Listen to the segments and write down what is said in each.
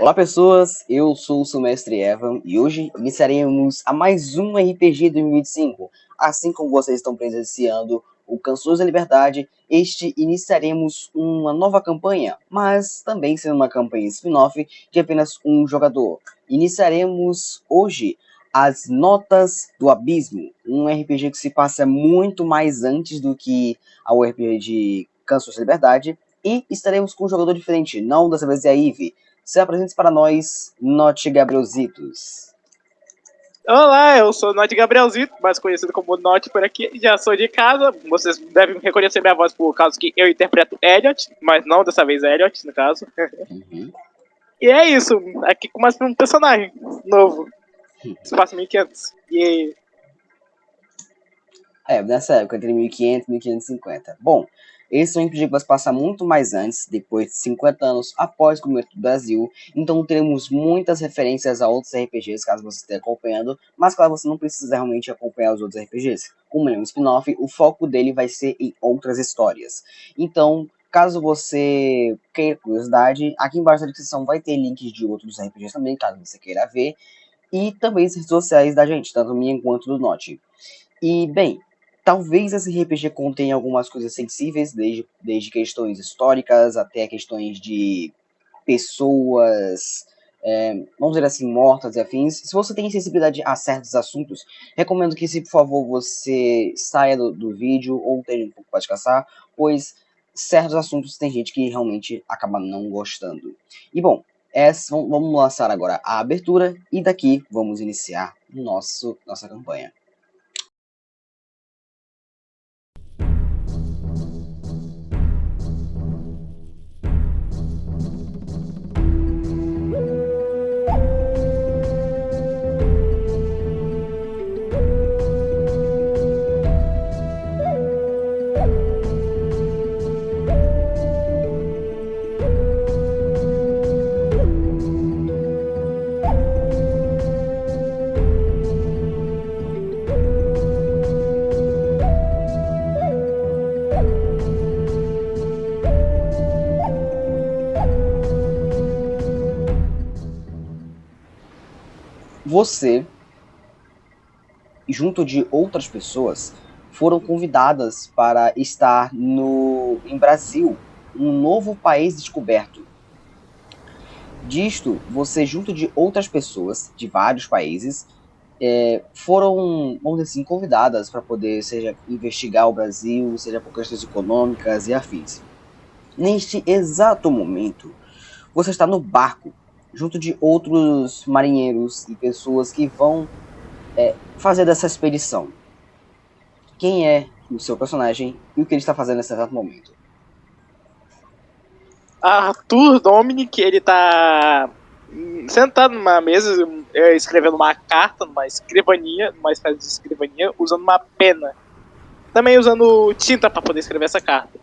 Olá pessoas, eu sou o seu mestre Evan e hoje iniciaremos a mais um RPG 2025. Assim como vocês estão presenciando o Canções da Liberdade, iniciaremos uma nova campanha, mas também sendo uma campanha spin-off de apenas um jogador. Iniciaremos hoje As Notas do Abismo, um RPG que se passa muito mais antes do que o RPG de Canções da Liberdade, e estaremos com um jogador diferente, não dessa vez é a Ivy. Se apresente para nós, Note Gabrielzitos. Olá, eu sou o Note Gabrielzito, mais conhecido como Note por aqui. Já sou de casa, vocês devem reconhecer minha voz por causa que eu interpreto Elliot, mas não dessa vez Elliot, no caso. Uhum. E é isso, aqui com mais um personagem novo, Espaço 1500. E Nessa época, entre 1500 e 1550. Bom, esse é um RPG que vai se passar muito mais antes, depois de 50 anos após o descobrimento do Brasil. Então teremos muitas referências a outros RPGs, caso você esteja acompanhando. Mas claro, você não precisa realmente acompanhar os outros RPGs. Como ele é um spin-off, o foco dele vai ser em outras histórias. Então, caso você queira curiosidade, aqui embaixo da descrição vai ter links de outros RPGs também, caso você queira ver. E também as redes sociais da gente, tanto minha quanto do Note. E, bem, talvez esse RPG contenha algumas coisas sensíveis, desde questões históricas até questões de pessoas, vamos dizer assim, mortas e afins. Se você tem sensibilidade a certos assuntos, recomendo que, se por favor, você saia do vídeo ou esteja um pouco para descansar, pois certos assuntos tem gente que realmente acaba não gostando. E, bom, vamos lançar agora a abertura e daqui vamos iniciar nossa campanha. Você, junto de outras pessoas, foram convidadas para estar em Brasil, um novo país descoberto. Disto, você, junto de outras pessoas de vários países, foram, vamos dizer assim, convidadas para poder, seja investigar o Brasil, seja por questões econômicas e afins. Neste exato momento, você está no barco, junto de outros marinheiros e pessoas que vão fazer dessa expedição. Quem é o seu personagem e o que ele está fazendo nesse exato momento? Arthur Dominic, ele tá sentado numa mesa, escrevendo uma carta numa escrivaninha, numa espécie de escrivaninha, usando uma pena. Também usando tinta para poder escrever essa carta.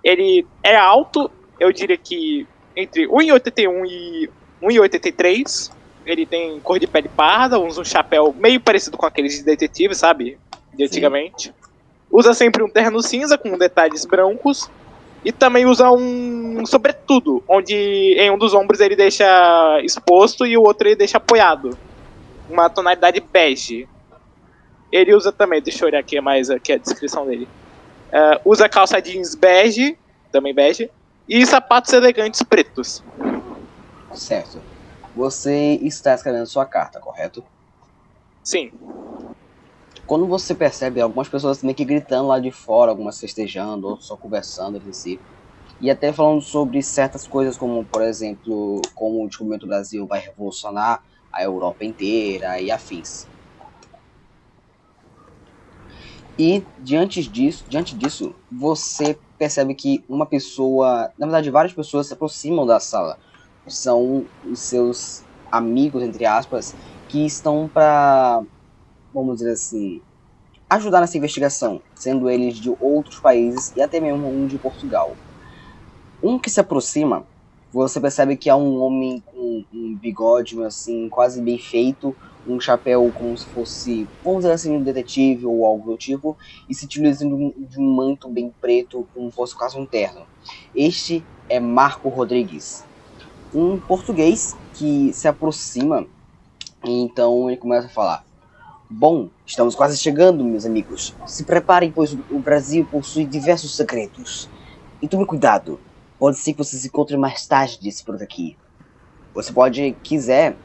Ele é alto, eu diria que entre 1,81 e 1,83. Ele tem cor de pele parda, usa um chapéu meio parecido com aqueles de detetive, sabe? De antigamente. Sim. Usa sempre um terno cinza com detalhes brancos. E também usa um sobretudo, onde em um dos ombros ele deixa exposto e o outro ele deixa apoiado. Uma tonalidade bege. Ele usa também, deixa eu olhar aqui mais aqui a descrição dele. Usa calça jeans bege, também bege, e sapatos elegantes pretos. Certo. Você está escrevendo sua carta, correto? Sim. Quando você percebe algumas pessoas meio que gritando lá de fora, algumas festejando, outras só conversando entre si, e até falando sobre certas coisas como, por exemplo, como o descobrimento do Brasil vai revolucionar a Europa inteira e afins. E diante disso, você percebe que uma pessoa, na verdade várias pessoas se aproximam da sala. São os seus amigos, entre aspas, que estão para, vamos dizer assim, ajudar nessa investigação, sendo eles de outros países e até mesmo um de Portugal. Um que se aproxima, você percebe que é um homem com um bigode assim, quase bem feito, um chapéu como se fosse, vamos dizer assim, um detetive ou algo do tipo, e se utilizando de um manto bem preto, como se fosse quase um terno. Este é Marco Rodrigues. um português que se aproxima. Então ele começa a falar: bom, estamos quase chegando, meus amigos. Se preparem, pois o Brasil possui diversos segredos. E tome cuidado. Pode ser que você se encontre mais tarde disso por aqui. Você pode, quiser,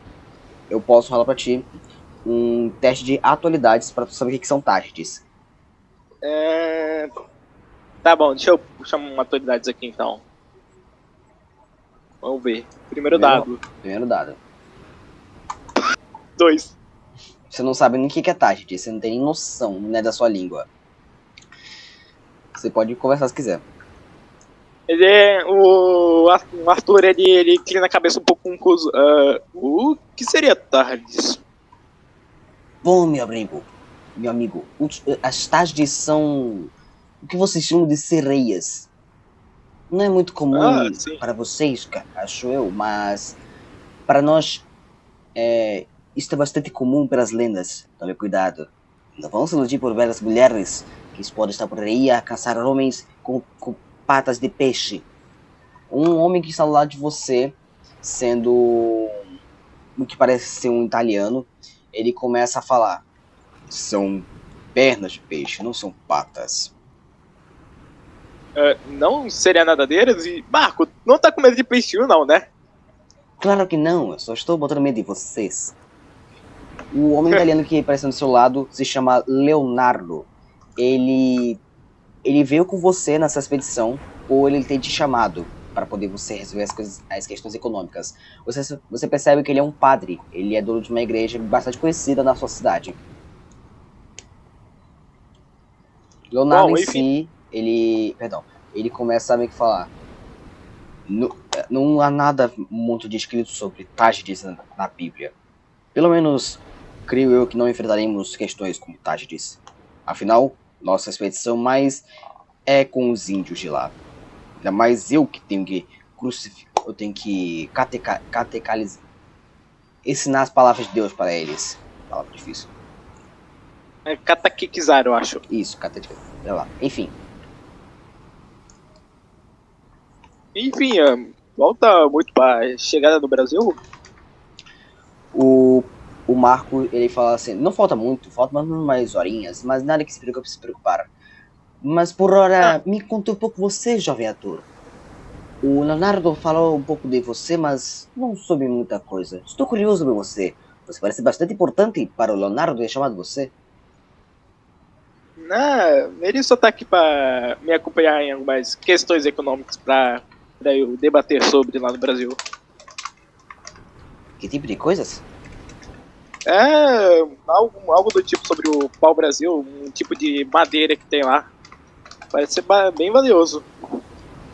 eu posso falar pra ti um teste de atualidades para tu saber o que são tardes. Tá bom, deixa eu chamar uma atualidades aqui então. Vamos ver. Primeiro dado. Primeiro dado. 2. Você não sabe nem o que é tarde, você não tem nem noção, né, da sua língua. Você pode conversar se quiser. Ele é. O Arthur, ele inclina a cabeça um pouco confuso. O que seria tardes? Bom, meu amigo, as tardes são o que vocês chamam de sereias. Não é muito comum para vocês, acho eu, mas para nós isso é bastante comum pelas lendas. Tome cuidado. Não vão se iludir por belas mulheres que podem estar por aí a caçar homens com patas de peixe. Um homem que está ao lado de você, sendo o que parece ser um italiano, ele começa a falar: são pernas de peixe, não são patas. Não seria nadadeiras? E Marco, não tá com medo de peixinho não, né? Claro que não, eu só estou botando medo de vocês. O homem italiano que aparece do seu lado se chama Leonardo. Ele veio com você nessa expedição ou ele tem te chamado para poder você resolver as questões econômicas. Você percebe que ele é um padre, ele é dono de uma igreja bastante conhecida na sua cidade. Leonardo em si, ele começa a meio que falar: não há nada muito descrito sobre Tágides na Bíblia. Pelo menos, creio eu que não enfrentaremos questões como Tágides. Afinal, nossa expedição mais é com os índios de lá. Ainda mais eu que tenho que crucificar, eu tenho que catecalizar, ensinar as palavras de Deus para eles. Palavra difícil. Catequizar, eu acho. Isso, catequizar. Sei lá. Enfim, volta muito para chegada do Brasil. o Marco, ele fala assim: não falta muito, falta mais horinhas, mas nada que se preocupar. Mas por hora, me conte um pouco você, jovem ator. O Leonardo falou um pouco de você, mas não soube muita coisa. Estou curioso sobre você. Você parece bastante importante para o Leonardo ter chamado você. Ele só tá aqui para me acompanhar em algumas questões econômicas para eu debater sobre lá no Brasil. Que tipo de coisas? Algo do tipo sobre o pau-brasil, um tipo de madeira que tem lá. Parece ser bem valioso.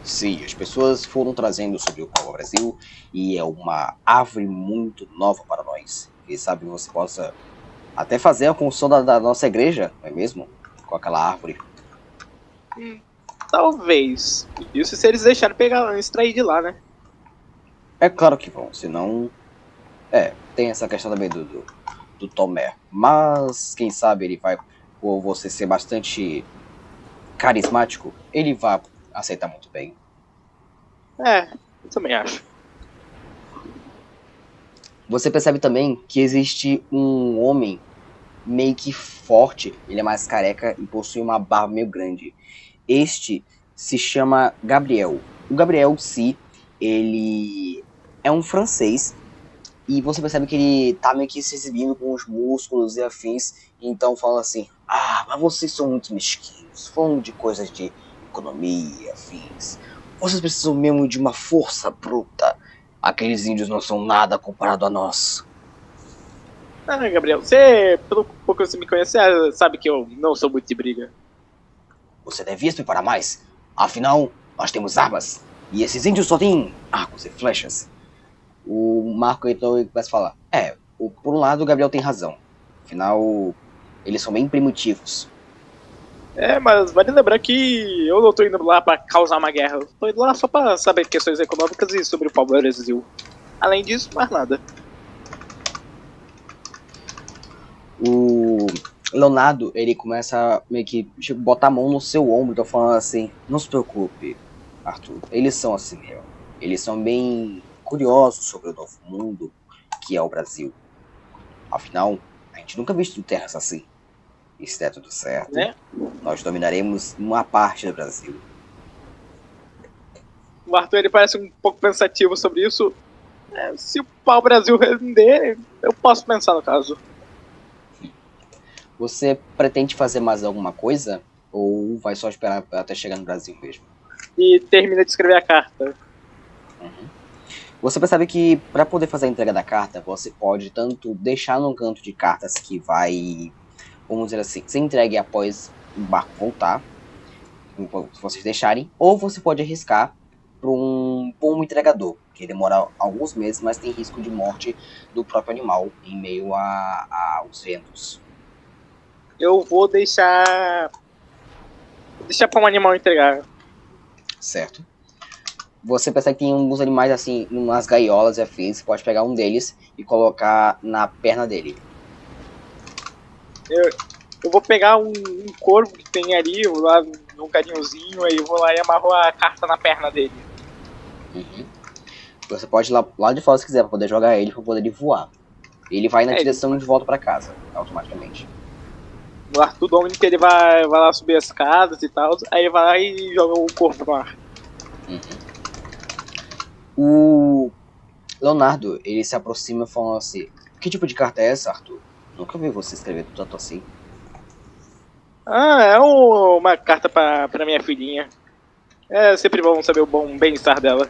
Sim, as pessoas foram trazendo sobre o pau-brasil e é uma árvore muito nova para nós. Quem sabe você possa até fazer a construção da nossa igreja, não é mesmo? Com aquela árvore. Talvez. Isso se eles deixarem extrair de lá, né? É claro que vão, senão... tem essa questão também do Tomé. Mas, quem sabe ele vai, por você ser bastante carismático, ele vai aceitar muito bem. Eu também acho. Você percebe também que existe um homem meio que forte, ele é mais careca e possui uma barba meio grande. Este se chama Gabriel. O Gabriel, sim, ele é um francês e você percebe que ele tá meio que se exibindo com os músculos e afins, e então fala assim: mas vocês são muito mesquinhos, falam de coisas de economia, afins. Vocês precisam mesmo de uma força bruta. Aqueles índios não são nada comparado a nós. Gabriel, você, pelo pouco que você me conhece, sabe que eu não sou muito de briga. Você devia se preparar mais. Afinal, nós temos armas. E esses índios só têm arcos e flechas. O Marco então começa a falar: por um lado o Gabriel tem razão. Afinal, eles são bem primitivos. Mas vale lembrar que eu não tô indo lá pra causar uma guerra. Eu tô indo lá só pra saber questões econômicas e sobre o pau-brasil. Além disso, mais nada. O Leonardo, ele começa a meio que botar a mão no seu ombro, falando assim: não se preocupe, Arthur. Eles são assim mesmo. Eles são bem curiosos sobre o novo mundo que é o Brasil. Afinal, a gente nunca viu terras assim. E se der tudo certo, né? nós dominaremos uma parte do Brasil. O Arthur ele parece um pouco pensativo sobre isso. Se o pau-brasil render, eu posso pensar no caso. Você pretende fazer mais alguma coisa? Ou vai só esperar até chegar no Brasil mesmo? E termina de escrever a carta. Você percebe que para poder fazer a entrega da carta, você pode tanto deixar num canto de cartas que vai, vamos dizer assim, ser entregue após o barco voltar, se vocês deixarem, ou você pode arriscar para um entregador, que demora alguns meses, mas tem risco de morte do próprio animal em meio aos ventos. Eu vou deixar. Deixar para um animal entregar. Certo? Você percebe que tem alguns animais assim, umas gaiolas e afins, você pode pegar um deles e colocar na perna dele. Eu vou pegar um corvo que tem ali, lá num carinhozinho, aí eu vou lá e amarro a carta na perna dele. Você pode ir lá de fora se quiser, pra poder jogar ele, pra poder ele voar. Ele vai na direção de volta pra casa, automaticamente. O Arthur Dominic ele vai lá subir as escadas e tal, aí vai lá e joga o corvo no ar. O Leonardo, ele se aproxima falando assim: que tipo de carta é essa, Arthur? Nunca vi você escrever tanto assim. É uma carta pra minha filhinha. É sempre bom saber o bom bem-estar dela.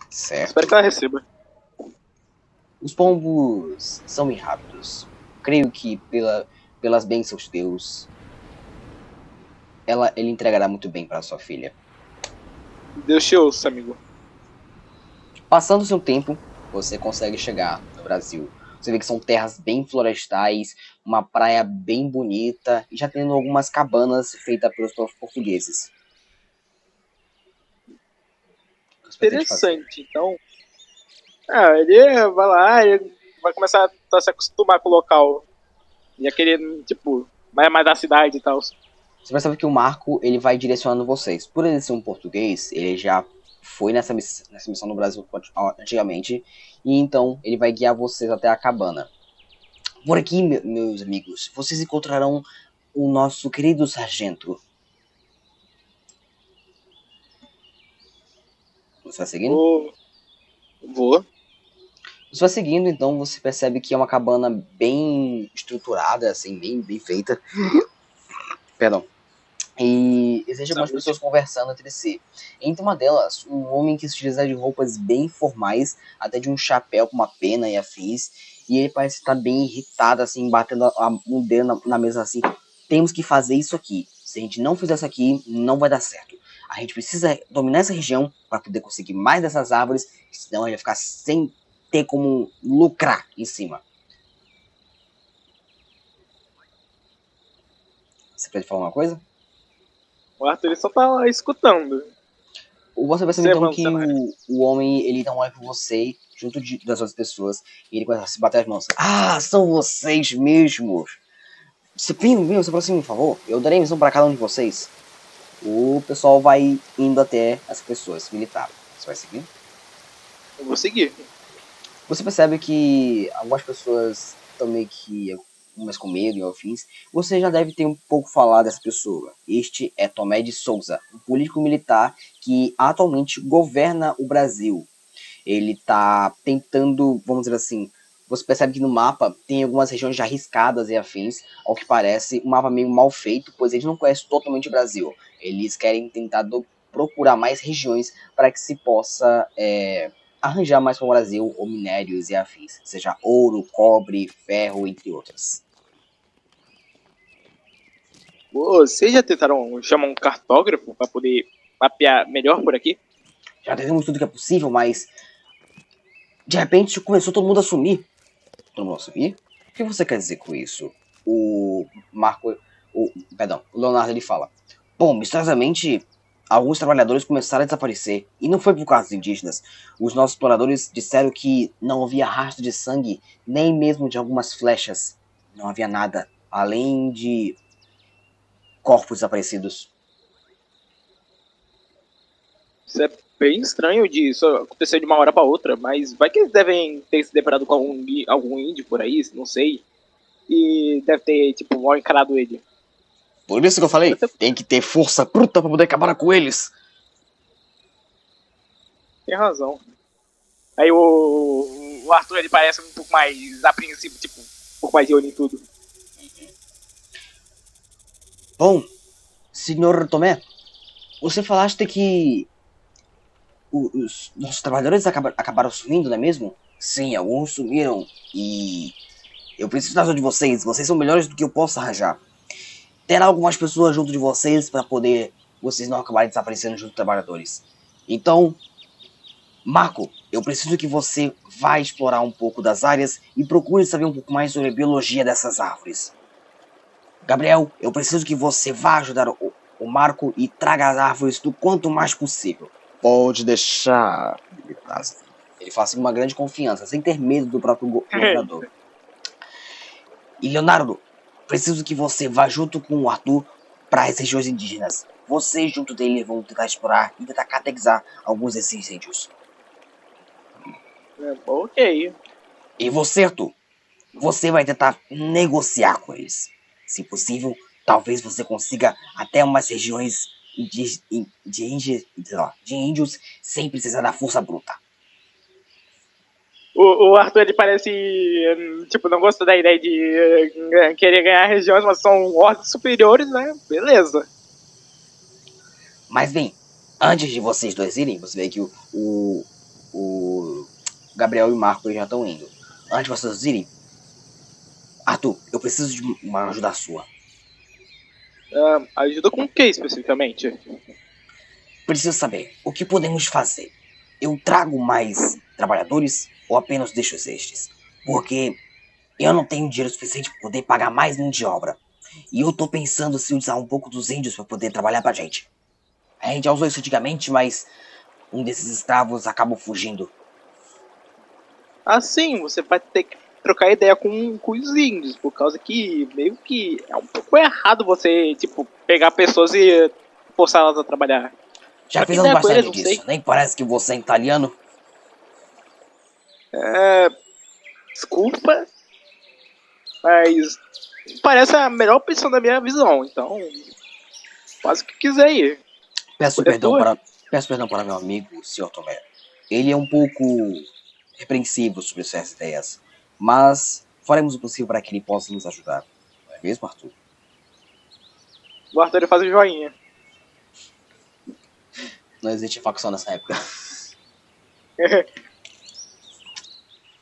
Certo. Espero que ela receba. Os pombos são bem rápidos. Creio que pelas bênçãos de Deus, ele entregará muito bem para sua filha. Deus te ouça, amigo. Passando-se um tempo, você consegue chegar no Brasil. Você vê que são terras bem florestais, uma praia bem bonita e já tendo algumas cabanas feitas pelos portugueses. Interessante, então. Ele vai lá, ele vai começar a se acostumar com o local. Ia querer, tipo, mais da cidade e tal. Você percebe que o Marco ele vai direcionando vocês. Por ele ser um português, ele já foi nessa missão no Brasil antigamente, e então ele vai guiar vocês até a cabana. Por aqui, meus amigos, vocês encontrarão o nosso querido sargento. Você vai seguindo? Vou. Você vai seguindo, então você percebe que é uma cabana bem estruturada, assim, bem feita. Perdão. E existem algumas pessoas conversando entre si. Entre uma delas, um homem que se utiliza de roupas bem formais, até de um chapéu com uma pena e afins. E ele parece estar bem irritado, assim, batendo um dedo na mesa assim. Temos que fazer isso aqui. Se a gente não fizer isso aqui, não vai dar certo. A gente precisa dominar essa região para poder conseguir mais dessas árvores, senão a gente vai ficar sem ter como lucrar em cima. Você pode falar uma coisa? O Arthur ele só tá lá escutando. Você percebe então que o homem ele dá um olho pra você, junto das outras pessoas, e ele começa a se bater as mãos. Ah, são vocês mesmos! Você se aproxime, por favor. Eu darei missão para cada um de vocês. O pessoal vai indo até as pessoas, militar. Você vai seguir? Eu vou seguir. Você percebe que algumas pessoas estão meio que umas com medo e afins. Você já deve ter um pouco falado dessa pessoa. Este é Tomé de Souza, um político militar que atualmente governa o Brasil. Ele está tentando, vamos dizer assim, você percebe que no mapa tem algumas regiões já arriscadas e afins, ao que parece um mapa meio mal feito, pois eles não conhecem totalmente o Brasil. Eles querem tentar procurar mais regiões para que se possa arranjar mais para o Brasil ou minérios e afins, seja ouro, cobre, ferro, entre outras. Vocês já tentaram chamar um cartógrafo para poder mapear melhor por aqui? Já tentamos tudo que é possível, mas de repente começou todo mundo a sumir. Todo mundo a sumir? O que você quer dizer com isso? O Leonardo ele fala: bom, misteriosamente alguns trabalhadores começaram a desaparecer, e não foi por causa dos indígenas. Os nossos exploradores disseram que não havia rastro de sangue, nem mesmo de algumas flechas. Não havia nada, além de corpos desaparecidos. Isso é bem estranho de isso acontecer de uma hora pra outra, mas vai que eles devem ter se deparado com algum índio por aí, não sei. E deve ter, tipo, mal encarado ele. Por isso que eu falei, tem que ter força bruta pra poder acabar com eles. Tem razão. Aí o Arthur, ele parece um pouco mais apreensivo, tipo, um pouco mais de olho em tudo. Bom, senhor Tomé, você falaste que os nossos trabalhadores acabaram sumindo, não é mesmo? Sim, alguns sumiram e eu preciso da ajuda de vocês. Vocês são melhores do que eu posso arranjar. Terá algumas pessoas junto de vocês para poder vocês não acabarem desaparecendo junto dos trabalhadores. Então, Marco, eu preciso que você vá explorar um pouco das áreas e procure saber um pouco mais sobre a biologia dessas árvores. Gabriel, eu preciso que você vá ajudar o Marco e traga as árvores do quanto mais possível. Pode deixar. Ele faz uma grande confiança, sem ter medo do próprio governador. E Leonardo, preciso que você vá junto com o Arthur para as regiões indígenas. Vocês junto dele vão tentar explorar e tentar catequizar alguns desses índios. Ok. E você, Arthur, você vai tentar negociar com eles. Se possível, talvez você consiga até umas regiões de índios sem precisar da força bruta. O Arthur, ele parece, tipo, não gostou da ideia de querer ganhar regiões, mas são ordens superiores, né? Beleza. Mas bem, antes de vocês dois irem, você vê que o Gabriel e o Marco já estão indo. Antes de vocês irem, Arthur, eu preciso de uma ajuda sua. Ajuda com o que especificamente? Preciso saber o que podemos fazer. Eu trago mais trabalhadores ou apenas deixo estes? Porque eu não tenho dinheiro suficiente para poder pagar mais mão de obra. E eu tô pensando se usar um pouco dos índios para poder trabalhar pra gente. A gente já usou isso antigamente, mas um desses escravos acabou fugindo. Assim, você vai ter que trocar ideia com os índios, por causa que meio que é um pouco errado você, tipo, pegar pessoas e forçar elas a trabalhar. Já fizemos bastante disso, nem parece que você é italiano. Desculpa, mas parece a melhor opção da minha visão, então faz o que quiser ir. Peço perdão para meu amigo, Sr. Tomé. Ele é um pouco repreensível sobre certas ideias, mas faremos o possível para que ele possa nos ajudar. Não é mesmo, Arthur? O Arthur faz o joinha. Não existe facção nessa época.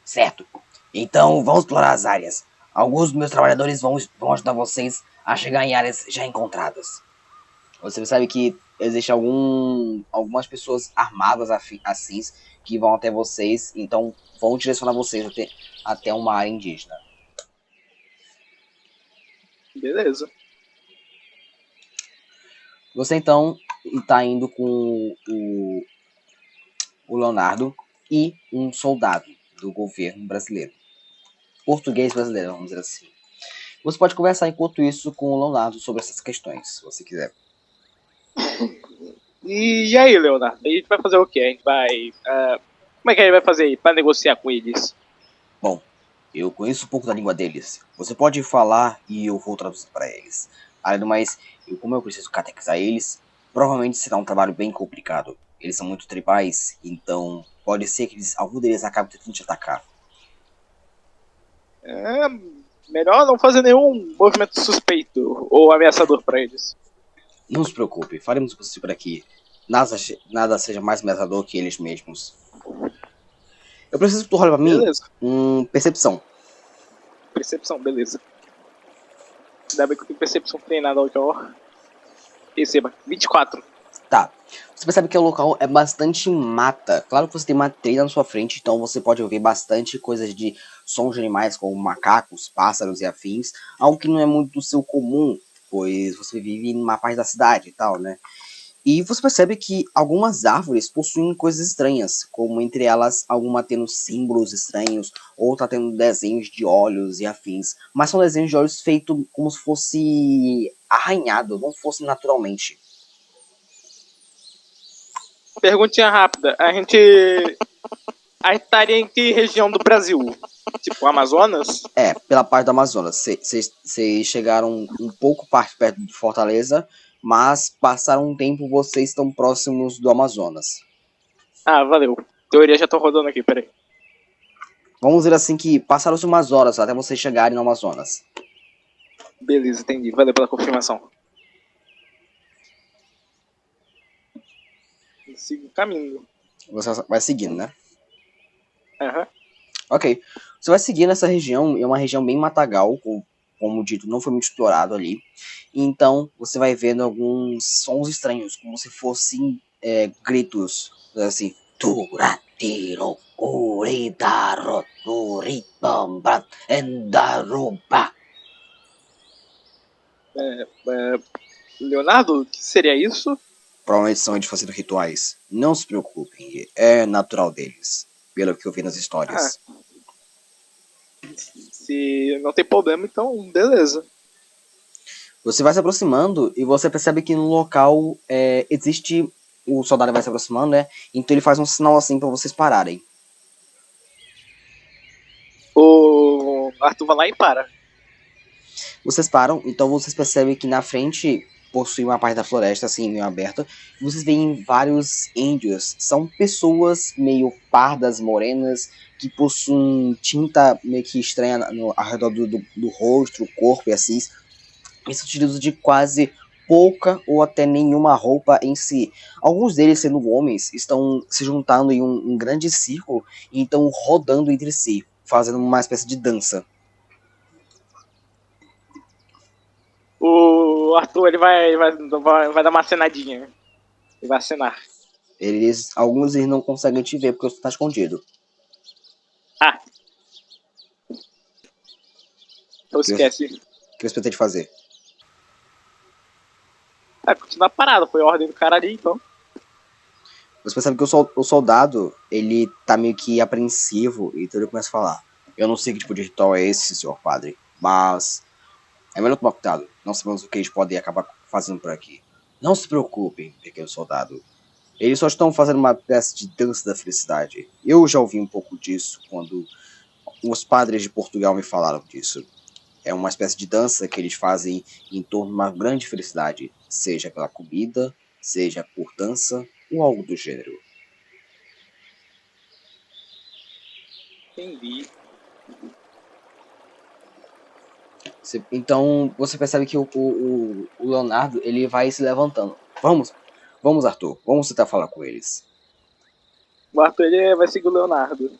Certo. Então, vamos explorar as áreas. Alguns dos meus trabalhadores vão ajudar vocês a chegar em áreas já encontradas. Você sabe que existem algumas pessoas armadas assim que vão até vocês, então vão direcionar vocês até uma área indígena. Beleza. Você então está indo com o Leonardo e um soldado do governo brasileiro. Português brasileiro, vamos dizer assim. Você pode conversar enquanto isso com o Leonardo sobre essas questões, se você quiser. E aí, Leonardo? A gente vai fazer o quê? A gente vai. Como é que a gente vai fazer para negociar com eles? Bom, eu conheço um pouco da língua deles. Você pode falar e eu vou traduzir para eles. Além do mais, como eu preciso catequizar eles, provavelmente será um trabalho bem complicado. Eles são muito tribais, então pode ser que algum deles acabe tentando te atacar. Melhor não fazer nenhum movimento suspeito ou ameaçador para eles. Não se preocupe, faremos o possível para que nada seja mais ameaçador que eles mesmos. Eu preciso que tu role pra mim percepção. Percepção, beleza. Ainda bem que eu tenho percepção treinada ao jogo. Receba, 24. Tá. Você percebe que o local é bastante mata. Claro que você tem uma trilha na sua frente, então você pode ouvir bastante coisas de sons de animais, como macacos, pássaros e afins. Algo que não é muito do seu comum, pois você vive numa parte da cidade e tal, né? E você percebe que algumas árvores possuem coisas estranhas, como entre elas alguma tendo símbolos estranhos, outra tendo desenhos de olhos e afins. Mas são desenhos de olhos feitos como se fosse arranhado, não fosse naturalmente. perguntinha rápida. A gente estaria em que região do Brasil? Tipo, Amazonas? Pela parte do Amazonas. Vocês chegaram um pouco perto de Fortaleza, mas passaram um tempo, vocês estão próximos do Amazonas. Ah, valeu. Teoria já tô rodando aqui, peraí. Vamos dizer assim que passaram-se umas horas até vocês chegarem no Amazonas. Beleza, entendi. Valeu pela confirmação. Sigo caminho. Você vai seguindo, né? Aham. Ok. Você vai seguir nessa região, é uma região bem matagal, como dito, não foi muito explorado ali. Então, você vai vendo alguns sons estranhos, como se fossem gritos, assim. Turatiro, uridaro, turipamba, endaruba. Leonardo, o que seria isso? Provavelmente são eles fazendo rituais. Não se preocupem, é natural deles, pelo que eu vi nas histórias. Se não tem problema, então beleza. Você vai se aproximando e você percebe que no local existe... O soldado vai se aproximando, né? Então ele faz um sinal assim pra vocês pararem. O Arthur vai lá e para. Vocês param, então vocês percebem que na frente possui uma parte da floresta, assim, meio aberta. E vocês veem vários índios. São pessoas meio pardas, morenas, que possuem tinta meio que estranha ao redor do rosto, do corpo e assim. Eles se utilizam de quase pouca ou até nenhuma roupa em si. Alguns deles, sendo homens, estão se juntando em um grande círculo e estão rodando entre si, fazendo uma espécie de dança. O Arthur ele vai dar uma acenadinha. Ele vai acenar. Alguns eles não conseguem te ver porque você está escondido. Ah. Então esquece. O que você pretende fazer? Continuar parado. Foi a ordem do cara ali, então. Você percebe que o soldado, ele tá meio que apreensivo, então ele começa a falar. Eu não sei que tipo de ritual é esse, senhor padre, mas é melhor tomar cuidado. Não sabemos o que eles podem acabar fazendo por aqui. Não se preocupem, pequeno soldado. Eles só estão fazendo uma espécie de dança da felicidade. Eu já ouvi um pouco disso quando os padres de Portugal me falaram disso. É uma espécie de dança que eles fazem em torno de uma grande felicidade, seja pela comida, seja por dança ou algo do gênero. Entendi. Então você percebe que o Leonardo ele vai se levantando. Vamos, Arthur, vamos tentar falar com eles. O Arthur ele vai seguir o Leonardo.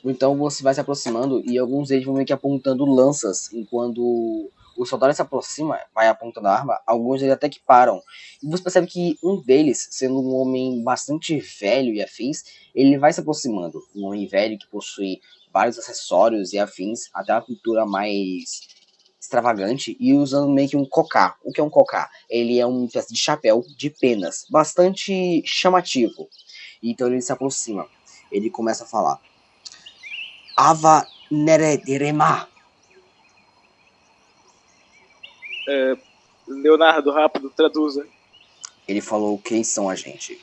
Então você vai se aproximando e alguns deles vão meio que apontando lanças enquanto o soldado se aproxima, vai apontando a arma, alguns deles até que param. E você percebe que um deles, sendo um homem bastante velho e afins, ele vai se aproximando. Um homem velho que possui vários acessórios e afins, até uma pintura mais extravagante e usando meio que um cocá. O que é um cocá? Ele é uma espécie de chapéu de penas, bastante chamativo. Então ele se aproxima. Ele começa a falar. Ava Neredirema. Leonardo, rápido, traduza. Ele falou quem são a gente.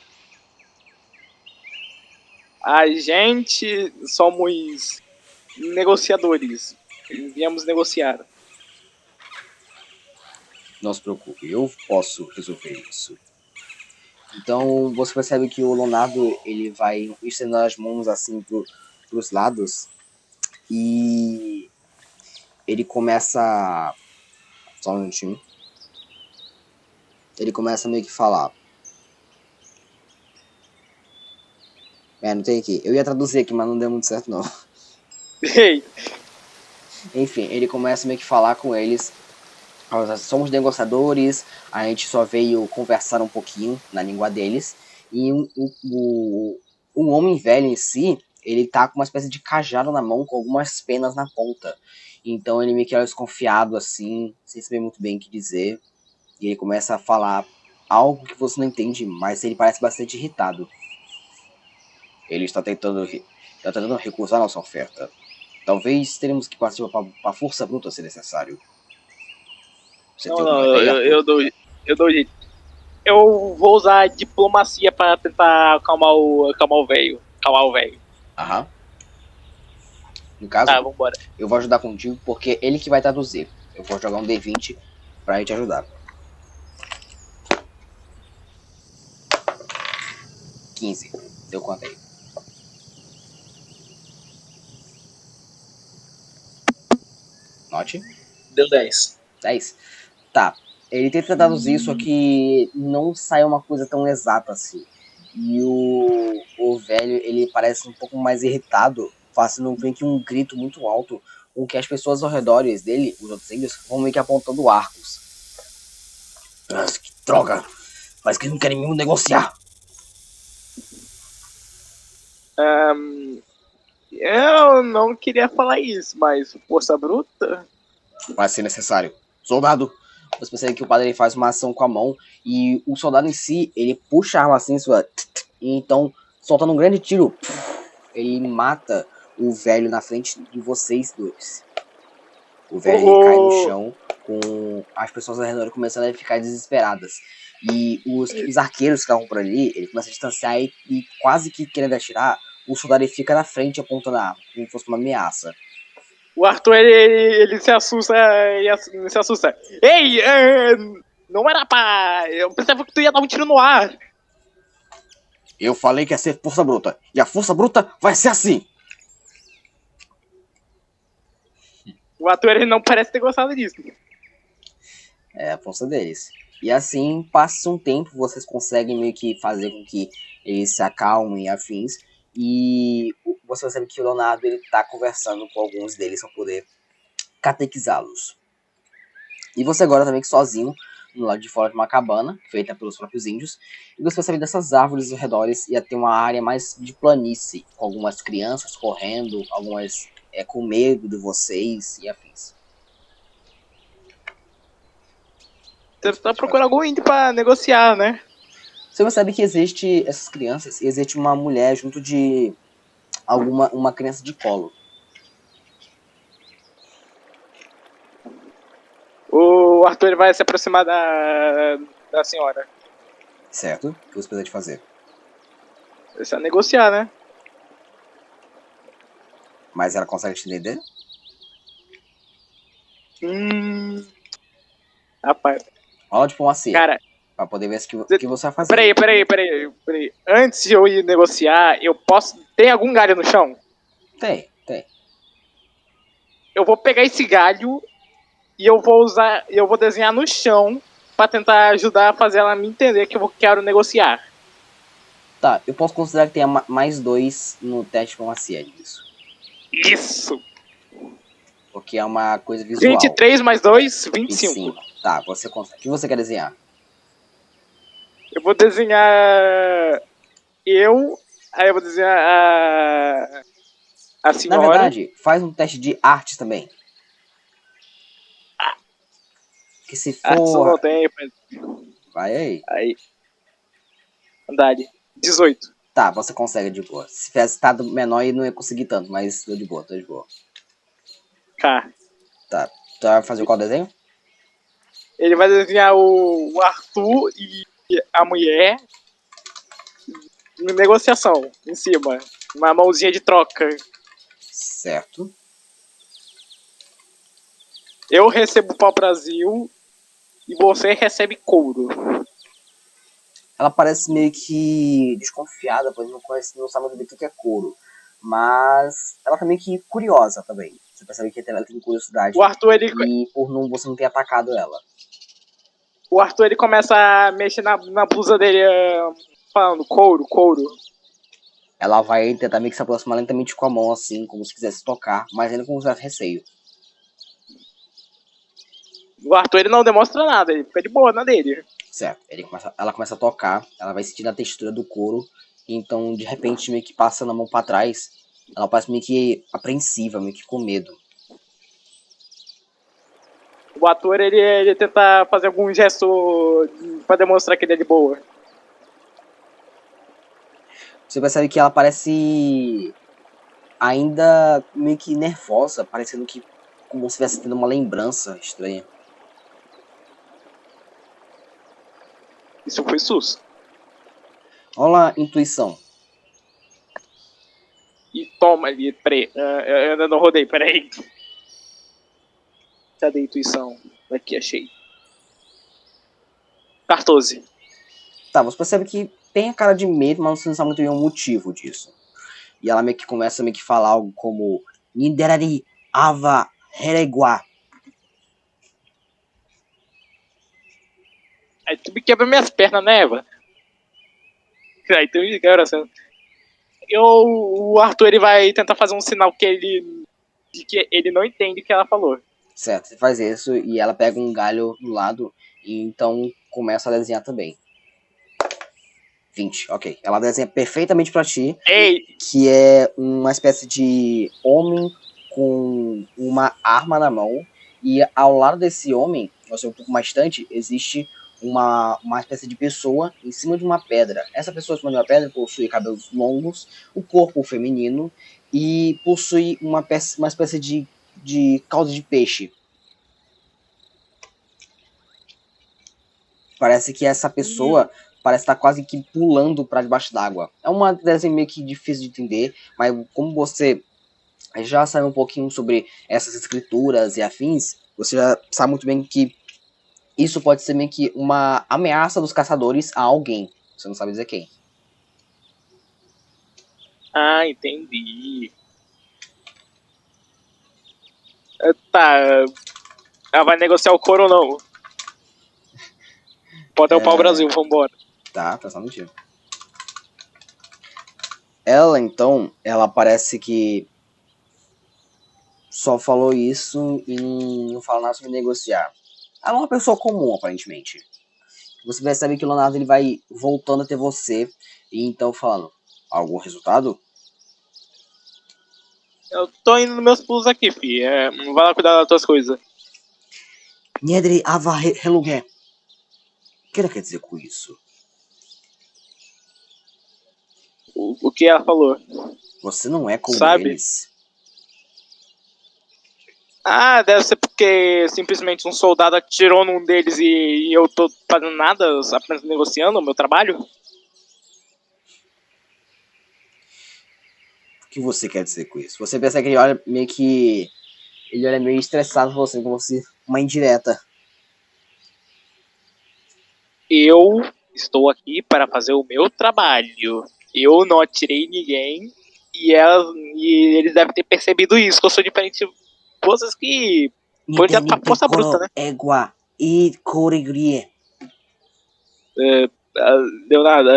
A gente somos negociadores. Viemos negociar. Não se preocupe, eu posso resolver isso. Então você percebe que o Leonardo ele vai estendendo as mãos assim pros lados e ele começa. Só um minutinho. Ele começa meio que falar. Não tem aqui. Eu ia traduzir aqui, mas não deu muito certo não. Ei. Enfim, ele começa meio que falar com eles. Somos negociadores, a gente só veio conversar um pouquinho na língua deles. E o homem velho em si, ele tá com uma espécie de cajado na mão com algumas penas na ponta. Então ele meio que é desconfiado assim, sem saber muito bem o que dizer. E ele começa a falar algo que você não entende, mas ele parece bastante irritado. Ele está tentando recusar nossa oferta. Talvez teremos que partir para a força bruta se necessário. Não, eu dou jeito. Eu vou usar diplomacia pra tentar acalmar o velho. Acalmar o velho. Aham. No caso, Tá, vambora. eu vou ajudar contigo porque ele que vai traduzir. Eu vou jogar um D20 pra ele te ajudar. 15. Deu quanto aí? Note. Deu 10. 10. Tá. Ele tenta traduzir, só que não sai uma coisa tão exata assim. E o velho, ele parece um pouco mais irritado, fazendo meio que um grito muito alto, com que as pessoas ao redor dele, os outros índios, vão meio que apontando arcos. Nossa, que droga! Mas que eles não querem mesmo negociar. Eu não queria falar isso, mas força bruta? Vai ser necessário. Soldado! Você percebe que o padre faz uma ação com a mão e o soldado em si, ele puxa a arma assim, e então, soltando um grande tiro, ele mata o velho na frente de vocês dois. O velho ele cai no chão, com as pessoas ao redor começando a ficar desesperadas. E os arqueiros que estavam por ali, ele começa a distanciar e quase que querendo atirar, o soldado ele fica na frente apontando a arma, como se fosse uma ameaça. O Arthur, ele se assusta e se assusta. Ei, não era pra... Eu pensava que tu ia dar um tiro no ar. Eu falei que ia ser força bruta, e a força bruta vai ser assim. O Arthur, ele não parece ter gostado disso. É a força deles. E assim, passa um tempo, vocês conseguem meio que fazer com que eles se acalmem e afins. E você percebe que o Leonardo ele tá conversando com alguns deles para poder catequizá-los. E você agora também que sozinho, no lado de fora de uma cabana, feita pelos próprios índios. E você percebe dessas árvores ao redor ia ter uma área mais de planície, com algumas crianças correndo, algumas com medo de vocês e afins. Você tá procurando algum índio pra negociar, né? Você percebe que existe essas crianças, existe uma mulher junto de uma criança de colo. O Arthur ele vai se aproximar da senhora. Certo? O que você precisa de fazer? Isso é negociar, né? Mas ela consegue te entender? Rapaz. Rola diplomacia. Cara, pra poder ver o que você vai fazer. Peraí. Antes de eu ir negociar, eu posso... Tem algum galho no chão? Tem. Eu vou pegar esse galho e eu vou desenhar no chão pra tentar ajudar a fazer ela me entender que eu quero negociar. Tá, eu posso considerar que tenha mais 2 no teste de diplomacia disso. Isso! Porque é uma coisa visual. 23 mais 2, 25. 25. Tá, você consegue. O que você quer desenhar? Eu vou desenhar aí eu vou desenhar a senhora. Na verdade, faz um teste de arte também. Que se for... não tem, Vai aí. Aí. Andale. 18. Tá, você consegue de boa. Se tivesse estado menor, eu não ia conseguir tanto, mas tô de boa. Tá. Tá, tu vai fazer qual desenho? Ele vai desenhar o Arthur e a mulher em negociação, em cima. Uma mãozinha de troca. Certo. Eu recebo pau-brasil e você recebe couro. Ela parece meio que desconfiada, pois não sabe muito bem o que é couro. Mas ela tá meio que curiosa também. Você percebe que ela tem curiosidade. O Arthur, E por você não ter atacado ela. O Arthur, ele começa a mexer na blusa dele, falando couro. Ela vai tentar meio que se aproximar lentamente com a mão, assim, como se quisesse tocar, mas ainda com certo receio. O Arthur, ele não demonstra nada, ele fica de boa na dele. Certo, ela começa a tocar, ela vai sentindo a textura do couro, então de repente meio que passando a mão pra trás, ela parece meio que apreensiva, meio que com medo. O ator, ele tenta fazer algum gesto pra demonstrar que ele é de boa. Você percebe que ela parece ainda meio que nervosa, parecendo que como se estivesse tendo uma lembrança estranha. Isso foi sus. Olá, intuição. E toma ali, peraí. Eu ainda não rodei, peraí. Cadê a intuição? Aqui, achei. 14. Tá, você percebe que tem a cara de medo, mas você não sabe muito bem o motivo disso. E ela meio que começa a meio que falar algo como Ninderari Ava Heregua. Aí tu me quebra minhas pernas, né, Eva? Aí tu me quebra assim. O Arthur ele vai tentar fazer um sinal de que ele não entende o que ela falou. Certo, você faz isso e ela pega um galho do lado e então começa a desenhar também. 20, ok. Ela desenha perfeitamente pra ti, Ei! que é uma espécie de homem com uma arma na mão. E ao lado desse homem, você um pouco mais distante, existe uma espécie de pessoa em cima de uma pedra. Essa pessoa em cima de uma pedra possui cabelos longos, o corpo feminino e possui uma espécie de cauda de peixe. Parece que essa pessoa parece estar quase que pulando para debaixo d'água. É uma desenho meio que difícil de entender, mas como você já sabe um pouquinho sobre essas escrituras e afins, você já sabe muito bem que isso pode ser meio que uma ameaça dos caçadores a alguém. Você não sabe dizer quem. Ah, entendi. Tá. Ela vai negociar o couro ou não? Pode upar o Brasil, vambora. Tá só um minutinho. Ela, então, ela parece que só falou isso e não fala nada sobre negociar. Ela é uma pessoa comum, aparentemente. Você percebe que o Leonardo ele vai voltando até você e então falando, algum resultado? Eu tô indo nos meus pulos aqui, fi. Vai lá cuidar das tuas coisas. Niedri ava relugué. O que ela quer dizer com isso? O que ela falou? Você não é como Sabe? eles. Ah, deve ser porque simplesmente um soldado atirou num deles e eu tô fazendo nada, apenas negociando o meu trabalho? O que você quer dizer com isso? Você pensa que ele olha meio que. Ele olha meio estressado pra você, como se uma indireta. Eu estou aqui para fazer o meu trabalho. Eu não atirei ninguém e eles devem ter percebido isso, que eu sou diferente de vocês que foi já pra força bruta, né? Égua e coregrie. Leonardo,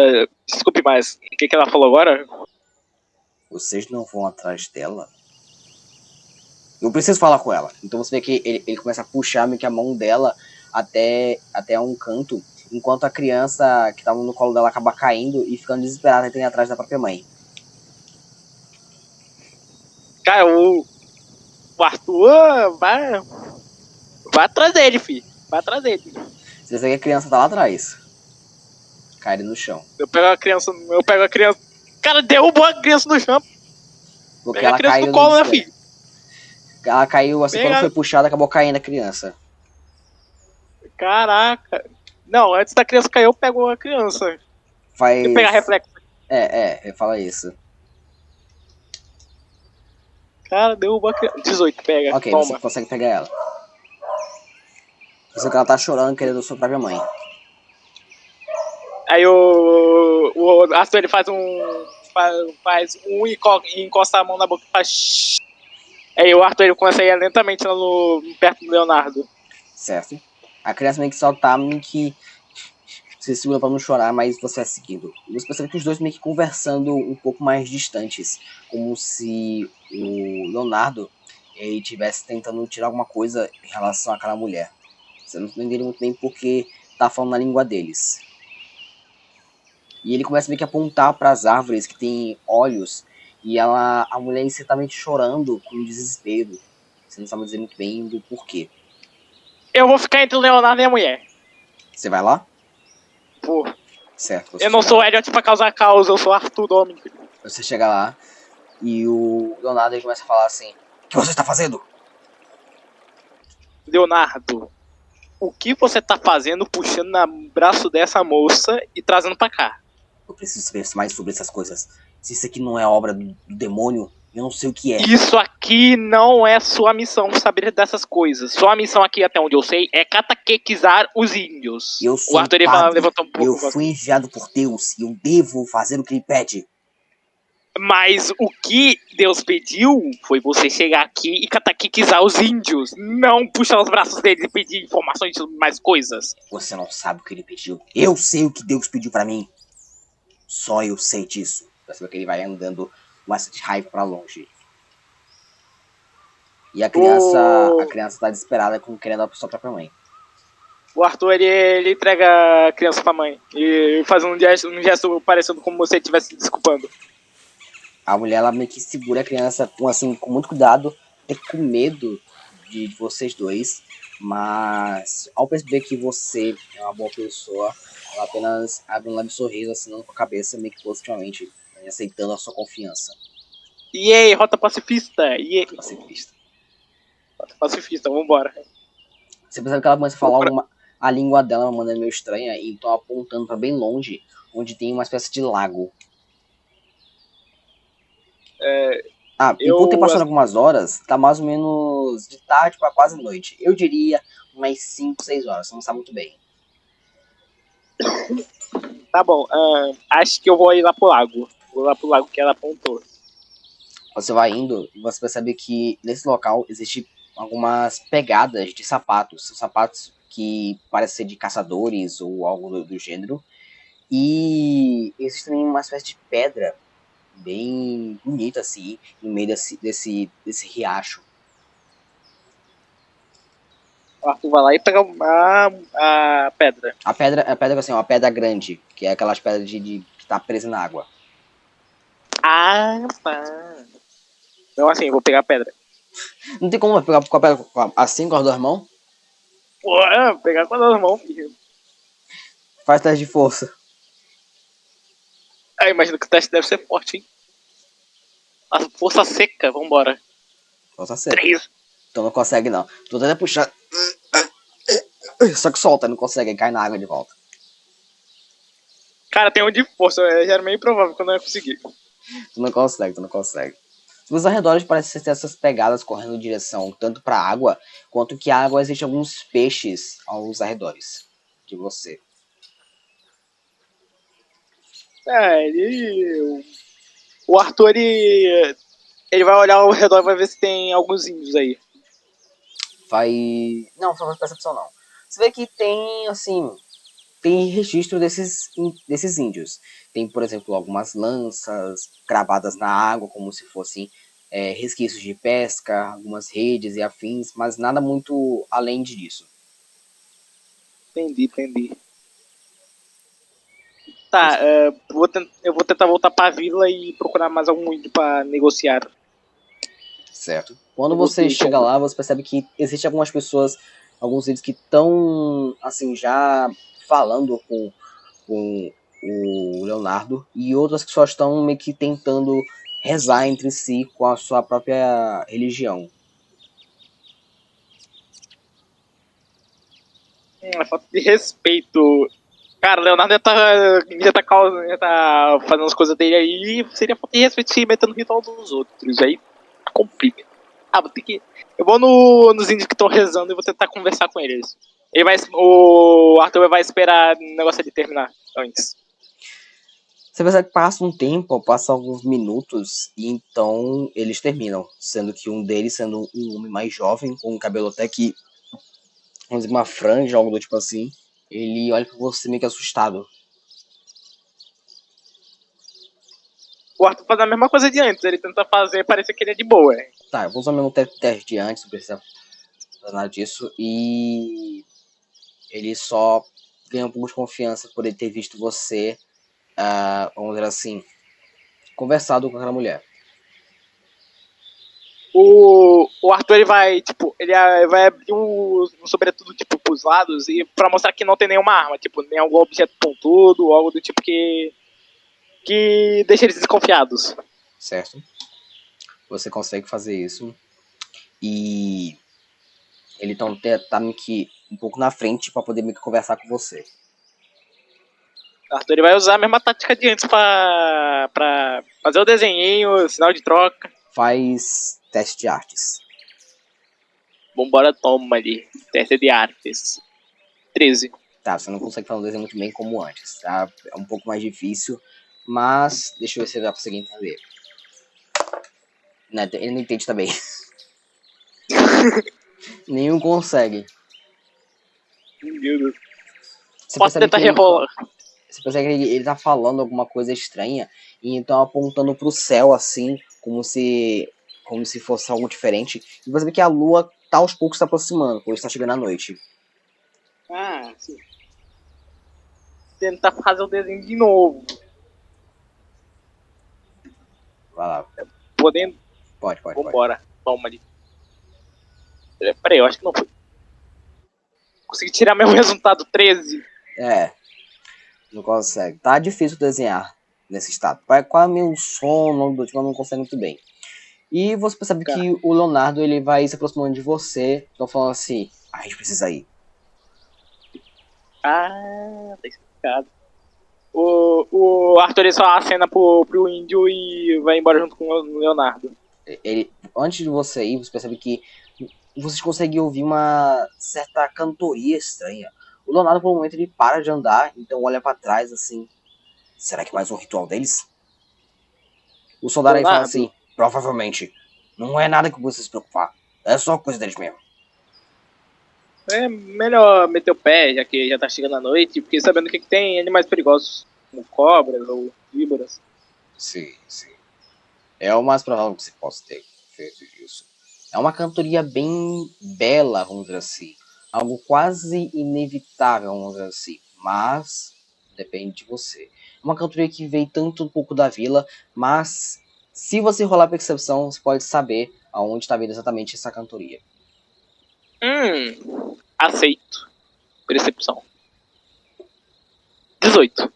desculpe, mas o que ela falou agora? Vocês não vão atrás dela? Eu preciso falar com ela. Então você vê que ele começa a puxar meio que a mão dela até um canto, enquanto a criança que tava no colo dela acaba caindo e ficando desesperada e tem atrás da própria mãe. Cara, o Arthur vai atrás dele, filho. Vai atrás dele. Você vê que a criança tá lá atrás, caída no chão. Eu pego a criança. Cara, derrubou a criança no chão. Porque Pega a ela criança caiu no no colo, né, desespero. filho? Ela caiu, assim, quando foi puxada, acabou caindo a criança. Caraca. Não, antes da criança cair, eu pego a criança. Faz. E pegar reflexo. Fala isso. Cara, derrubou a criança. 18, pega. Ok, Toma. você consegue pegar ela. Você vê que ela tá chorando, querendo sua própria mãe. Aí o Arthur ele faz um. Faz um e encosta a mão na boca e faz. Aí o Arthur ele começa a ir lentamente lá perto do Leonardo. Certo? A criança meio que só tá meio que se segura pra não chorar, mas você vai seguindo. E você percebe que os dois meio que conversando um pouco mais distantes. Como se o Leonardo ele estivesse tentando tirar alguma coisa em relação àquela mulher. Você não entende muito bem porque tá falando na língua deles. E ele começa meio que a apontar para as árvores que tem olhos. E a mulher incertamente chorando com desespero. Você não sabe dizer muito bem do porquê. Eu vou ficar entre o Leonardo e a mulher. Você vai lá? Pô. Certo. Eu não sou Elliot pra causar causa, eu sou Arthur Dominic. Você chega lá e o Leonardo começa a falar assim: o que você está fazendo? Leonardo, O que você tá fazendo puxando no braço dessa moça e trazendo pra cá? Eu preciso saber mais sobre essas coisas. Se isso aqui não é obra do demônio, eu não sei o que é. Isso aqui não é sua missão saber dessas coisas. Sua missão aqui, até onde eu sei, é catequizar os índios. Eu O sou um Arthur padre. levantou um pouco Eu a voz. fui enviado por Deus e eu devo fazer o que ele pede. Mas o que Deus pediu foi você chegar aqui e catequizar os índios, não puxar os braços deles e pedir informações sobre mais coisas. Você não sabe o que ele pediu. Eu sei o que Deus pediu pra mim. Só eu sei disso. Você vê que ele vai andando com essa de raiva pra longe. E a criança tá desesperada com querendo a sua própria mãe. O Arthur, ele entrega a criança pra mãe e faz um gesto parecendo como se ele estivesse se desculpando. A mulher, ela meio que segura a criança com muito cuidado, até com medo de vocês dois. Mas ao perceber que você é uma boa pessoa, ela apenas abre um leve sorriso, assinando com a cabeça meio que positivamente, aceitando a sua confiança. E aí, rota pacifista! E aí? Pacifista. Rota pacifista, vambora. Você percebe que ela começa a falar a língua dela de uma maneira meio estranha e então apontando para bem longe, onde tem uma espécie de lago. E por ter passado algumas horas, tá mais ou menos de tarde para quase noite. Eu diria umas 5, 6 horas, você não sabe muito bem. Tá bom, acho que eu vou ir lá pro lago. Vou lá pro lago que ela apontou. Você vai indo e você percebe que nesse local existe algumas pegadas de sapatos. São sapatos que parecem ser de caçadores ou algo do gênero. E existe também uma espécie de pedra bem bonita assim, no meio desse riacho. O Arthur vai lá e pega a pedra. A pedra assim, é uma pedra grande, que é aquelas pedras que tá presa na água. Ah, tá. Então assim, eu vou pegar a pedra. Não tem como pegar com a pedra assim com as duas mãos? Pô, pegar com as duas mãos, filho. Faz teste de força. Imagino que o teste deve ser forte, hein? A força seca, vambora. Força seca. 3. Então não consegue não. Tu tenta puxar. Só que solta, não consegue, cai na água de volta. Cara, tem um de força, já era meio improvável que eu não ia conseguir. Tu não consegue. Nos arredores parece ter essas pegadas correndo em direção tanto para a água, quanto que a água existe alguns peixes aos arredores de você. O Arthur, ele vai olhar ao redor e vai ver se tem alguns índios aí. Não, só faz percepção não. Você vê que tem, assim, tem registro desses índios. Tem, por exemplo, algumas lanças cravadas na água, como se fossem resquícios de pesca, algumas redes e afins, mas nada muito além disso. Entendi. Tá, eu vou tentar voltar pra vila e procurar mais algum índio pra negociar. Certo. Quando você chega lá, você percebe que existem algumas pessoas, alguns índios que estão, assim, já falando com o Leonardo, e outras que só estão meio que tentando rezar entre si com a sua própria religião. Falta de respeito. Cara, o Leonardo já tá fazendo as coisas dele aí, seria falta de respeito se meter no ritual dos outros. Aí complica. Eu vou nos índios que estão rezando e vou tentar conversar com eles. O Arthur vai esperar o negócio de terminar antes. Você percebe que passa um tempo, passa alguns minutos, e então eles terminam. Sendo que um deles, sendo um homem mais jovem, com um cabelo até que, vamos dizer, uma franja, algo do tipo assim, ele olha pra você meio que assustado. O Arthur faz a mesma coisa de antes, ele tenta fazer, parece que ele é de boa. Tá, eu vou usar o mesmo teste de antes, não precisa fazer nada disso, e ele só ganha um pouco de confiança por ele ter visto você, vamos dizer assim, conversado com aquela mulher. O Arthur ele vai abrir um sobretudo tipo pros lados e pra mostrar que não tem nenhuma arma, tipo, nem algum objeto pontudo, algo do tipo que deixa eles desconfiados. Certo? Você consegue fazer isso. E ele tá meio que um pouco na frente para poder meio que conversar com você. Arthur ele vai usar a mesma tática de antes pra fazer o desenhinho, sinal de troca. Faz teste de artes. Vambora, toma ali. Teste de artes. 13. Tá, você não consegue fazer um desenho muito bem como antes, tá? É um pouco mais difícil, mas deixa eu ver se ele vai conseguir entender. Né, ele não entende também. Nenhum consegue. Meu Deus. Você Posso percebe tentar que ele, rerolar. você percebe que ele tá falando alguma coisa estranha e então apontando pro céu assim, como se fosse algo diferente. E você vê que a lua tá aos poucos se aproximando, pois está chegando a noite. Ah, sim. Tentar fazer o desenho de novo. Vai lá. Podendo? Pode. Vambora. Toma ali. Peraí, eu acho que não foi. Consegui tirar meu resultado 13. É, não consegue. Tá difícil desenhar nesse estado. Vai quase meio sono, do tipo, não consegue muito bem. E você percebe que o Leonardo ele vai se aproximando de você. Então falando assim, a gente precisa ir. Ah, tá explicado. O Arthur ele só acena pro índio e vai embora junto com o Leonardo. Ele, antes de você ir, você percebe que vocês conseguem ouvir uma certa cantoria estranha. O Leonardo, por um momento, ele para de andar, então olha para trás assim. Será que mais um ritual deles? O soldado aí fala Leonardo? assim, provavelmente. Não é nada que você se preocupar. É só coisa deles mesmo. É melhor meter o pé, já que já tá chegando a noite, porque sabendo que tem animais perigosos, como cobras ou víboras. Sim. É o mais provável que você possa ter feito isso. É uma cantoria bem bela, vamos dizer assim. Algo quase inevitável, vamos dizer assim. Mas depende de você. É uma cantoria que veio tanto um pouco da vila, mas se você rolar a percepção, você pode saber aonde está vindo exatamente essa cantoria. Aceito. Percepção. 18.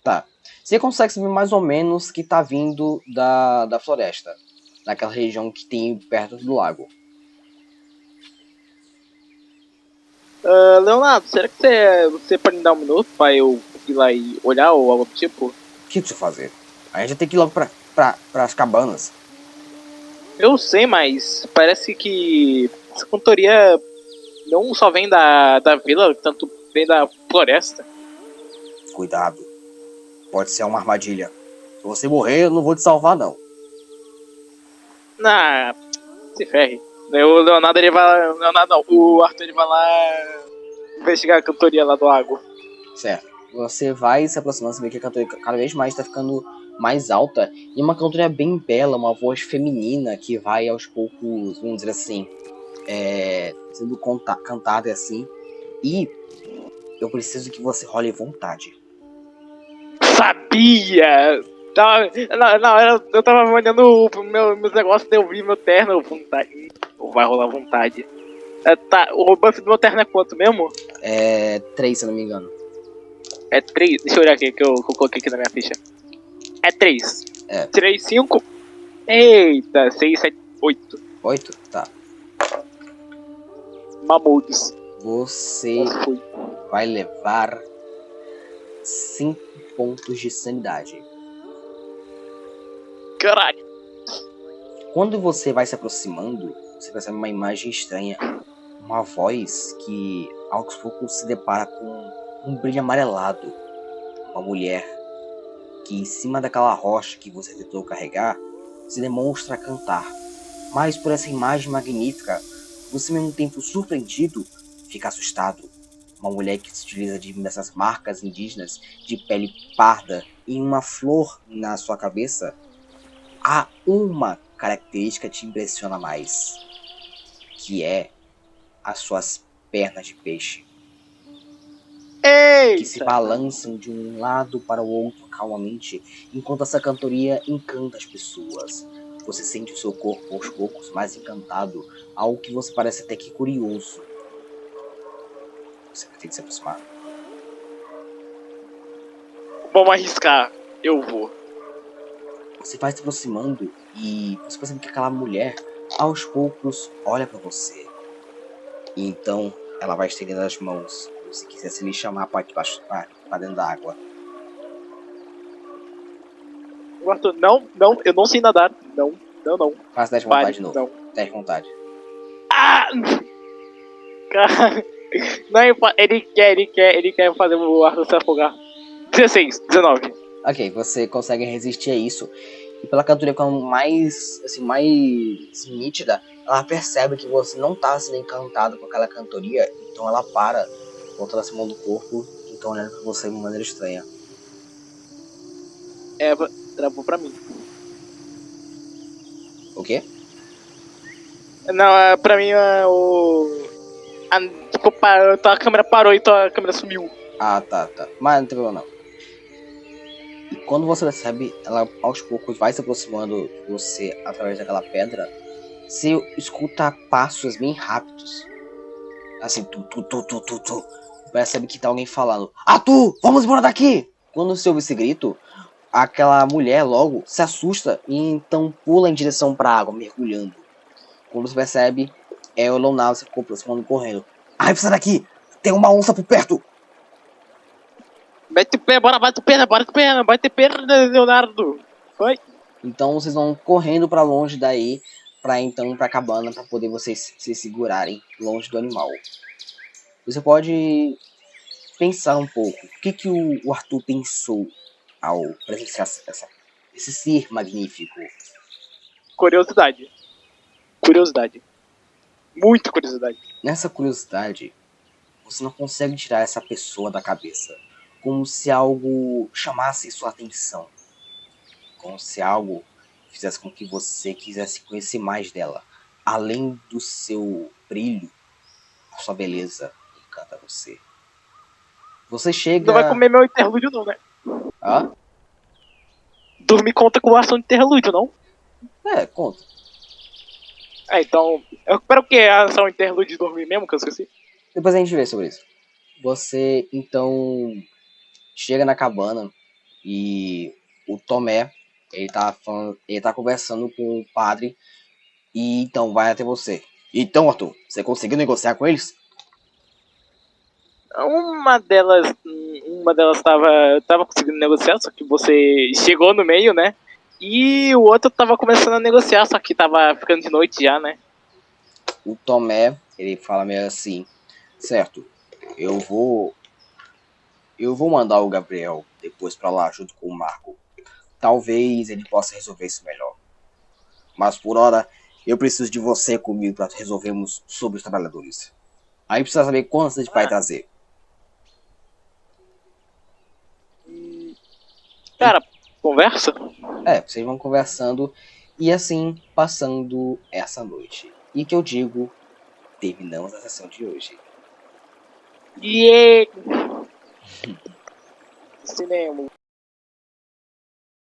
Tá. Você consegue saber mais ou menos que está vindo da floresta. Daquela região que tem perto do lago. Leonardo, será que você pode me dar um minuto pra eu ir lá e olhar ou algo do tipo? O que precisa fazer? A gente tem que ir logo para as cabanas. Eu sei, mas parece que essa cantoria não só vem da vila, tanto vem da floresta. Cuidado. Pode ser uma armadilha. Se você morrer, eu não vou te salvar, não. Ah, se ferre. O Leonardo ele vai. Leonardo não, o Arthur ele vai lá investigar a cantoria lá do lago. Certo. Você vai se aproximando, você vê que a cantoria cada vez mais está ficando mais alta. E uma cantoria bem bela, uma voz feminina que vai aos poucos, vamos dizer assim, sendo cantada assim. E eu preciso que você role vontade. Sabia! Na hora eu tava olhando meus negócios, eu vi meu terno, vontade. Vai rolar vontade. Tá, o buff do meu terno é quanto mesmo? É 3, se eu não me engano. É 3. Deixa eu olhar aqui que eu coloquei aqui na minha ficha. É 3. É. 3, 5. Eita, 6, 7, 8. 8? Tá. Mamudos. Você vai levar 5 pontos de sanidade. Caralho. Quando você vai se aproximando, você percebe uma imagem estranha. Uma voz que aos poucos se depara com um brilho amarelado. Uma mulher que em cima daquela rocha que você tentou carregar se demonstra cantar. Mas por essa imagem magnífica, você ao mesmo tempo surpreendido, fica assustado. Uma mulher que se utiliza dessas marcas indígenas de pele parda e uma flor na sua cabeça. Há uma característica que te impressiona mais, que é as suas pernas de peixe. Eita. Que se balançam de um lado para o outro calmamente, enquanto essa cantoria encanta as pessoas. Você sente o seu corpo aos poucos mais encantado, algo que você parece até que curioso. Você vai ter que se aproximar. Vamos arriscar. Eu vou. Você vai se aproximando e você percebe que aquela mulher, aos poucos, olha para você. E então, ela vai estender as mãos. Se quiser se me chamar, pode baixo pra dentro da água. O Arthur, não, não, eu não sei nadar. Não, não, não. Faz 10 de Pare, vontade de novo. não. 10 de vontade. Ah! Cara, não, ele quer fazer o Arthur se afogar. 16, 19. Ok, você consegue resistir a isso. E pela cantoria ficando mais, assim, mais nítida, ela percebe que você não tá sendo encantado com aquela cantoria. Então ela para, voltando a cima do corpo, então olhando pra você de uma maneira estranha. Eva travou pra mim. O quê? Não, pra mim o. A câmera parou e a câmera sumiu. Ah, tá. Mas não tem problema não. E quando você percebe, ela aos poucos vai se aproximando de você através daquela pedra. Você escuta passos bem rápidos. Assim, tu. Percebe que tá alguém falando: Arthur, vamos embora daqui! Quando você ouve esse grito, aquela mulher logo se assusta e então pula em direção pra água, mergulhando. Quando você percebe, é o Leonardo se aproximando correndo. Ai, sai daqui! Tem uma onça por perto! Bate o pé, bora, bate o pé, Leonardo. Vai. Então vocês vão correndo pra longe daí, pra cabana, pra poder vocês se segurarem longe do animal. Você pode pensar um pouco. O que o Arthur pensou ao presenciar esse ser magnífico? Curiosidade. Muita curiosidade. Nessa curiosidade, você não consegue tirar essa pessoa da cabeça. Como se algo chamasse sua atenção. Como se algo fizesse com que você quisesse conhecer mais dela. Além do seu brilho, a sua beleza encanta você. Você chega... Não vai comer meu interlúdio não, né? Hã? Dormir conta com ação de interlúdio, não? É, conta. Então... Eu espero que a ação interlúdio de dormir mesmo, que eu esqueci. Depois a gente vê sobre isso. Você, então, chega na cabana e o Tomé, ele tá conversando com o padre e então vai até você. Então, Arthur, você conseguiu negociar com eles? Uma delas tava conseguindo negociar, só que você chegou no meio, né? E o outro tava começando a negociar, só que tava ficando de noite já, né? O Tomé, ele fala meio assim, certo, eu vou mandar o Gabriel depois pra lá junto com o Marco. Talvez ele possa resolver isso melhor. Mas por hora, eu preciso de você comigo para resolvermos sobre os trabalhadores. Aí precisa saber quantos a gente vai trazer. Cara, conversa? É, vocês vão conversando e assim passando essa noite. E que eu digo, terminamos a sessão de hoje. Yeah! Cinema.